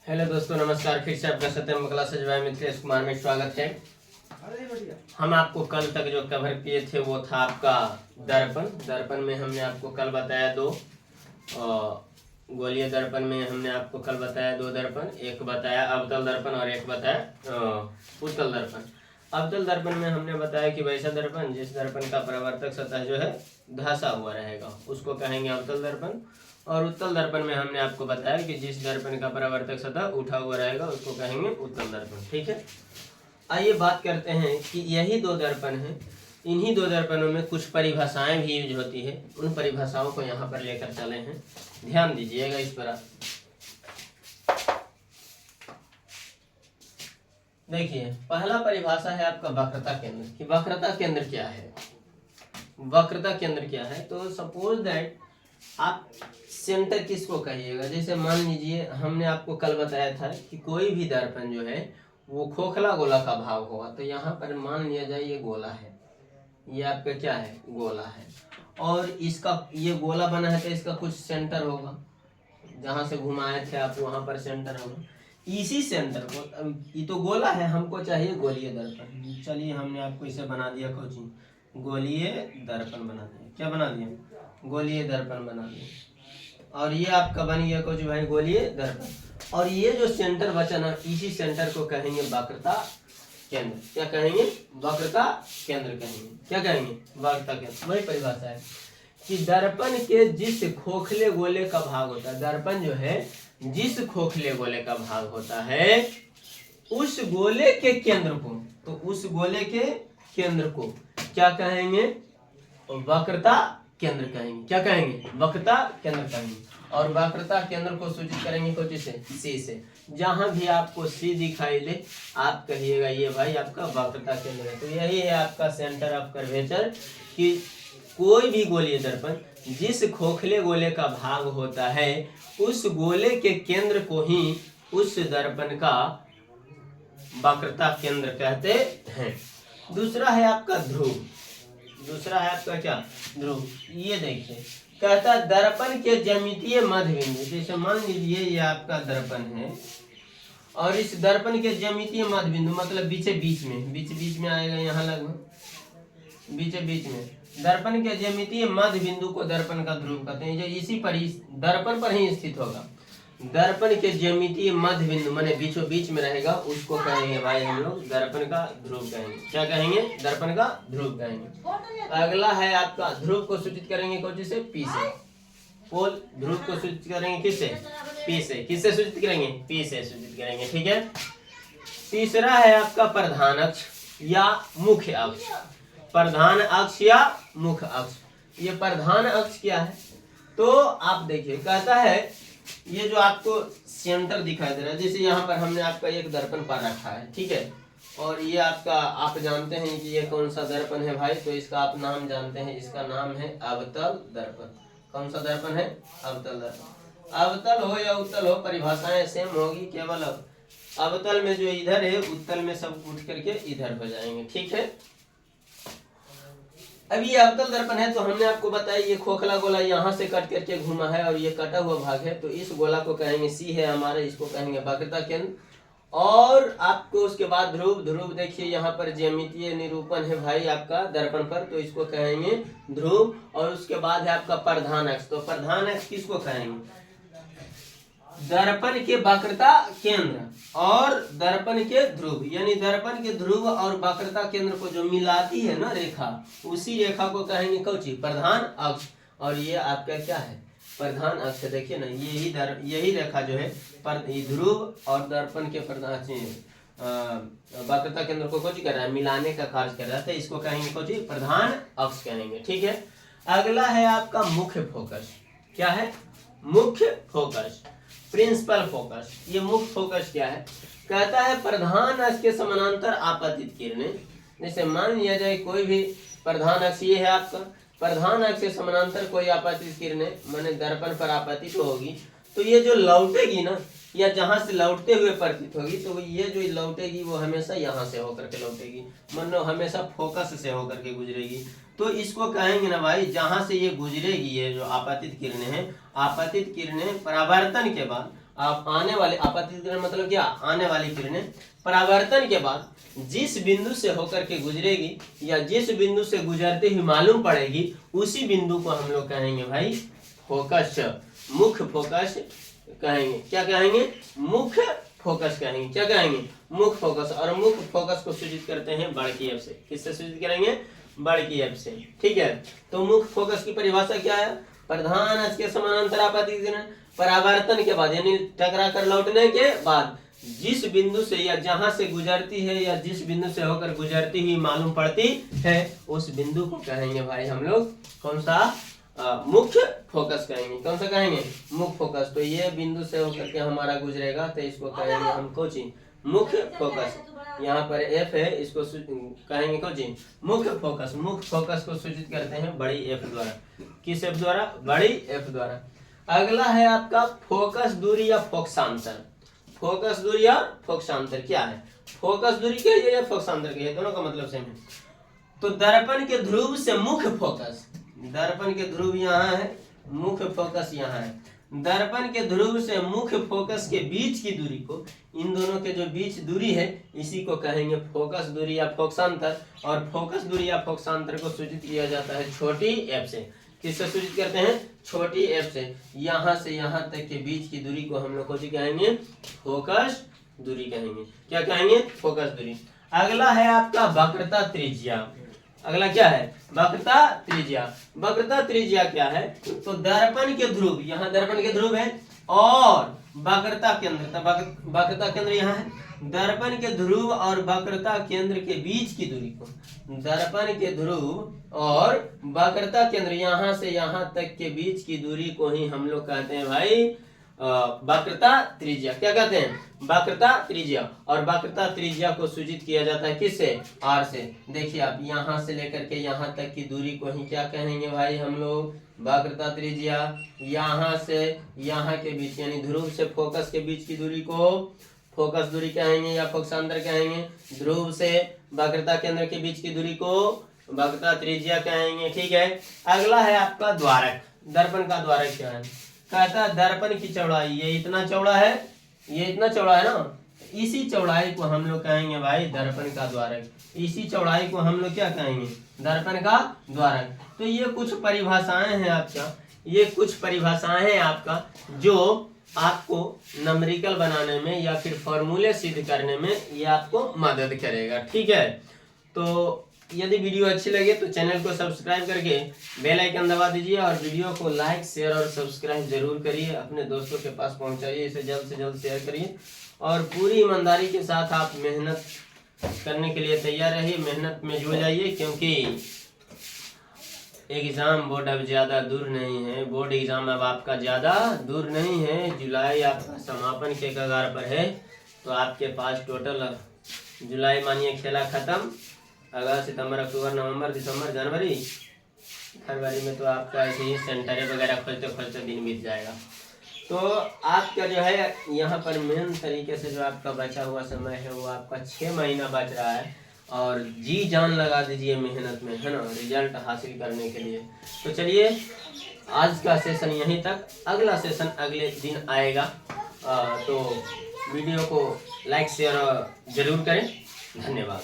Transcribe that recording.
Hello दोस्तों, नमस्कार। फिर से आपका सत्यम क्लास में मिथिलेश कुमार में स्वागत है। हम आपको कल तक जो कवर किए थे वो था आपका दर्पण में हमने आपको कल बताया दो गोलीय दर्पण में हमने आपको कल बताया दो दर्पण, एक बताया अवतल दर्पण और एक बताया उत्तल दर्पण। अवतल दर्पण में हमने बताया कि वैसा दर्पण जिस दर्पण का परावर्तक सतह जो है धंसा हुआ रहेगा उसको कहेंगे अवतल दर्पण, और उत्तल दर्पण में हमने आपको बताया कि जिस दर्पण का परावर्तक सतह उठा हुआ रहेगा उसको कहेंगे उत्तल दर्पण। ठीक है, आइए बात करते हैं कि यही दो दर्पण हैं। इन्हीं दो दर्पणों में कुछ परिभाषाएं भी यूज होती है, उन परिभाषाओं को यहाँ पर लेकर चले हैं। ध्यान दीजिएगा इस पर। देखिए, पहला परिभाषा है आपका वक्रता केंद्र कि वक्रता केंद्र क्या है। वक्रता केंद्र क्या है, तो सपोज दैट आप सेंटर किसको कहिएगा। जैसे मान लीजिए हमने आपको कल बताया था कि कोई भी दर्पण जो है वो खोखला गोला का भाग होगा। तो यहाँ पर मान लिया जाए ये गोला है, ये आपका क्या है, गोला है, और इसका ये गोला बना है तो इसका कुछ सेंटर होगा, जहाँ से घुमाए थे आप वहाँ पर सेंटर होगा। इसी सेंटर को, ये तो गोला है, हमको चाहिए गोलीय दर्पण। चलिए हमने आपको इसे बना दिया कोचिंग, गोलीय दर्पण बना दिया। क्या बना दिया, गोलीय दर्पण बना दिया। और ये आपका बन गया कुछ भाई गोलीय दर्पण। और ये जो सेंटर बचा ना, इसी सेंटर को कहेंगे वक्रता केंद्र। क्या कहेंगे, वक्रता केंद्र कहेंगे। क्या कहेंगे, वक्रता केंद्र। वही परिभाषा है कि दर्पण के जिस खोखले गोले का भाग होता है, दर्पण जो है जिस खोखले गोले का भाग होता है उस गोले के केंद्र को, तो उस गोले के केंद्र को क्या कहेंगे, वक्रता केंद्र कहेंगे। क्या कहेंगे, वक्रता केंद्र कहेंगे। और वक्रता केंद्र को सूचित करेंगे कुछ से, सी से। जहां भी आपको सी दिखाई दे आप कहिएगा ये भाई आपका वक्रता केंद्र है। तो यही है आपका सेंटर ऑफ कर्वेचर कि कोई भी गोलीय दर्पण जिस खोखले गोले का भाग होता है उस गोले के केंद्र को ही उस दर्पण का वक्रता केंद्र कहते हैं। दूसरा है आपका ध्रुव। दूसरा है आपका क्या, ध्रुव। ये देखिए, कहता है दर्पण के ज्यामितीय मध्य बिंदु। जैसे मान लीजिए ये आपका दर्पण है और इस दर्पण के ज्यामितीय मध्य बिंदु मतलब बीच में आएगा, यहाँ लगभग बीच में दर्पण के ज्यामितीय मध्य बिंदु को दर्पण का ध्रुव कहते हैं। जो इसी पर ही दर्पण पर ही स्थित होगा, दर्पण के ज्यामितीय मध्य बिंदु माने बीचों बीच में रहेगा, उसको कहेंगे भाई हम लोग दर्पण का ध्रुव कहेंगे। क्या कहेंगे, दर्पण का ध्रुव कहेंगे। अगला है आपका ध्रुव को सूचित करेंगे कौन से, पी से। पोल ध्रुव को सूचित करेंगे किससे, पी से। किससे सूचित करेंगे, पी से सूचित करेंगे। ठीक है, तीसरा है आपका प्रधान अक्ष या मुख्य अक्ष। प्रधान अक्ष या मुख्य अक्ष। ये प्रधान अक्ष क्या है, तो आप देखिए कहता है ये जो आपको सेंटर दिखाई दे रहा है, जैसे यहाँ पर हमने आपका एक दर्पण पर रखा है, ठीक है, और ये आपका आप जानते हैं कि ये कौन सा दर्पण है भाई, तो इसका आप नाम जानते हैं, इसका नाम है अवतल दर्पण। कौन सा दर्पण है, अवतल दर्पण। अवतल हो या उत्तल हो परिभाषाएं सेम होगी, केवल अवतल में जो इधर है उत्तल में सब उठ करके इधर हो जाएंगे। ठीक है, अब ये अवतल दर्पण है तो हमने आपको बताया ये खोखला गोला यहाँ से कट करके घूमा है और ये कटा हुआ भाग है, तो इस गोला को कहेंगे सी है हमारे, इसको कहेंगे वक्रता केंद्र। और आपको उसके बाद ध्रुव देखिए यहाँ पर ज्यामितीय निरूपण है भाई आपका दर्पण पर, तो इसको कहेंगे ध्रुव। और उसके बाद है आपका प्रधान अक्ष। तो प्रधान अक्ष किसको कहेंगे, दर्पण के वक्रता केंद्र और दर्पण के ध्रुव, यानी दर्पण के ध्रुव और वक्रता केंद्र को जो मिलाती है ना रेखा, उसी रेखा को कहेंगे कौची, प्रधान अक्ष। और ये आपका क्या है, प्रधान अक्ष। देखिए ना, यही रेखा जो है ध्रुव और दर्पण के वक्रता केंद्र को कौची कर रहा है, मिलाने का कार्य कर रहा है, तो इसको कहेंगे कौची, प्रधान अक्ष कहेंगे। ठीक है, अगला है आपका मुख्य फोकस। क्या है, मुख्य फोकस, प्रिंसिपल फोकस। ये मुख्य फोकस क्या है, कहता है प्रधान अक्ष के समानांतर आपतित किरणें। जैसे मान लिया जाए कोई भी प्रधान अक्ष ये है आपका, प्रधान अक्ष के समानांतर कोई आपतित किरणें माने दर्पण पर आपतित होगी, तो ये जो लौटेगी ना, या जहां से लौटते हुए प्रतीत होगी, तो ये जो लौटेगी वो हमेशा यहाँ से होकर के लौटेगी, मानो हमेशा फोकस से होकर के गुजरेगी। तो इसको कहेंगे ना भाई, जहां से ये गुजरेगी, ये जो आपतित किरणें हैं, आपतित किरणें परावर्तन के बाद आप आने वाले, आपतित किरण मतलब क्या, आने वाली किरणें परावर्तन के बाद जिस बिंदु से होकर के गुजरेगी या जिस बिंदु से गुजरते ही मालूम पड़ेगी, उसी बिंदु को हम लोग कहेंगे भाई फोकस, मुख्य फोकस कहेंगे। क्या कहेंगे? मुख्य फोकस कहेंगे। क्या कहेंगे? मुख्य फोकस। और मुख्य फोकस को सूचित करते हैं बड़ की एफ से। किससे सूचित करेंगे? बड़ की एफ से। ठीक है, तो मुख्य फोकस की परिभाषा क्या है? प्रधान अक्ष के समानांतर आपतित किरण परावर्तन के बाद, यानी टकरा कर लौटने के बाद जिस बिंदु से या जहां से गुजरती है या जिस बिंदु से होकर गुजरती हुई मालूम पड़ती है, उस बिंदु को कहेंगे भाई हम लोग कौन सा? मुख्य फोकस कहेंगे। कौन सा कहेंगे? मुख्य फोकस। तो ये बिंदु से होकर के हमारा गुजरेगा तो इसको कहेंगे हम कोची? मुख्य फोकस। यहाँ पर एफ है, इसको कहेंगे कोची? मुख्य फोकस। मुख्य फोकस को सूचित करते हैं बड़ी एफ द्वारा। किस एफ द्वारा? बड़ी एफ द्वारा। अगला है आपका फोकस दूरी या फोकसांतर। फोकस दूरी या फोकसांतर क्या है? फोकस दूरी क्या है या फोकसांतर क्या है? दोनों का मतलब सेम है। तो दर्पण के ध्रुव से मुख्य फोकस, दर्पण के ध्रुव यहाँ है, मुख्य फोकस यहाँ है। दर्पण के ध्रुव से मुख्य फोकस के बीच की दूरी को, इन दोनों के जो बीच दूरी है, इसी को कहेंगे फोकस दूरी या फोकसांतर। और फोकस दूरी या फोकसांतर को सूचित किया जाता है छोटी एफ से। किससे सूचित करते हैं? छोटी एफ से। यहाँ से यहाँ तक के बीच की दूरी को हम लोग को कहेंगे फोकस दूरी कहेंगे। क्या कहेंगे? फोकस दूरी। अगला है आपका वक्रता त्रिज्या। अगला क्या है? वक्रता त्रिज्या। वक्रता त्रिज्या क्या है? तो दर्पण के ध्रुव, यहाँ दर्पण के ध्रुव है, और वक्रता केंद्र, वक्रता केंद्र यहाँ है। दर्पण के ध्रुव और वक्रता केंद्र के बीच की दूरी को, दर्पण के ध्रुव और वक्रता केंद्र यहाँ से यहाँ तक के बीच की दूरी को ही हम लोग कहते हैं भाई वक्रता त्रिज्या। क्या कहते हैं? वक्रता त्रिज्या। और वक्रता त्रिज्या को सूचित किया जाता है किससे? आर से। देखिए आप, यहाँ से लेकर के यहाँ तक की दूरी को ही क्या कहेंगे भाई हम लोग? वक्रता त्रिज्या। यहाँ से यहाँ के बीच, यानी ध्रुव से फोकस के बीच की दूरी को फोकस दूरी कहेंगे या फोकसांतर कहेंगे। ध्रुव से वक्रता केंद्र के बीच की दूरी को वक्रता त्रिज्या कहेंगे। ठीक है, अगला है आपका द्वारक। दर्पण का द्वारक क्या है? कहता है दर्पण की चौड़ाई, ये इतना चौड़ा है, ये इतना चौड़ा है ना, इसी चौड़ाई को हम लोग कहेंगे भाई दर्पण का द्वारक। इसी चौड़ाई को हम लोग क्या कहेंगे? दर्पण का द्वारक। तो ये कुछ परिभाषाएं हैं आपका, ये कुछ परिभाषाएं हैं आपका जो आपको नंबरिकल बनाने में या फिर फॉर्मूले सिद्ध करने में ये आपको मदद करेगा। ठीक है, तो यदि वीडियो अच्छी लगे तो चैनल को सब्सक्राइब करके बेल आइकन दबा दीजिए और वीडियो को लाइक, शेयर और सब्सक्राइब जरूर करिए। अपने दोस्तों के पास पहुंचाइए, इसे जल्द से जल्द शेयर करिए और पूरी ईमानदारी के साथ आप मेहनत करने के लिए तैयार रहिए, मेहनत में जुड़ जाइए, क्योंकि एग्जाम बोर्ड अब ज़्यादा दूर नहीं है। बोर्ड एग्जाम अब आपका ज़्यादा दूर नहीं है। जुलाई आपका समापन के कगार पर है। तो आपके पास टोटल जुलाई मानिए खेला ख़त्म, अगस्त, सितंबर, अक्टूबर, नवंबर, दिसंबर, जनवरी, फरवरी में तो आपका ऐसे ही सेंटर वगैरह खोलते खोलते दिन बीत जाएगा। तो आपका जो है यहाँ पर मेन तरीके से जो आपका बचा हुआ समय है वो आपका 6 महीना बच रहा है और जी जान लगा दीजिए मेहनत में, है ना, रिजल्ट हासिल करने के लिए। तो चलिए आज का सेशन यहीं तक, अगला सेशन अगले दिन आएगा। तो वीडियो को लाइक शेयर जरूर करें। धन्यवाद।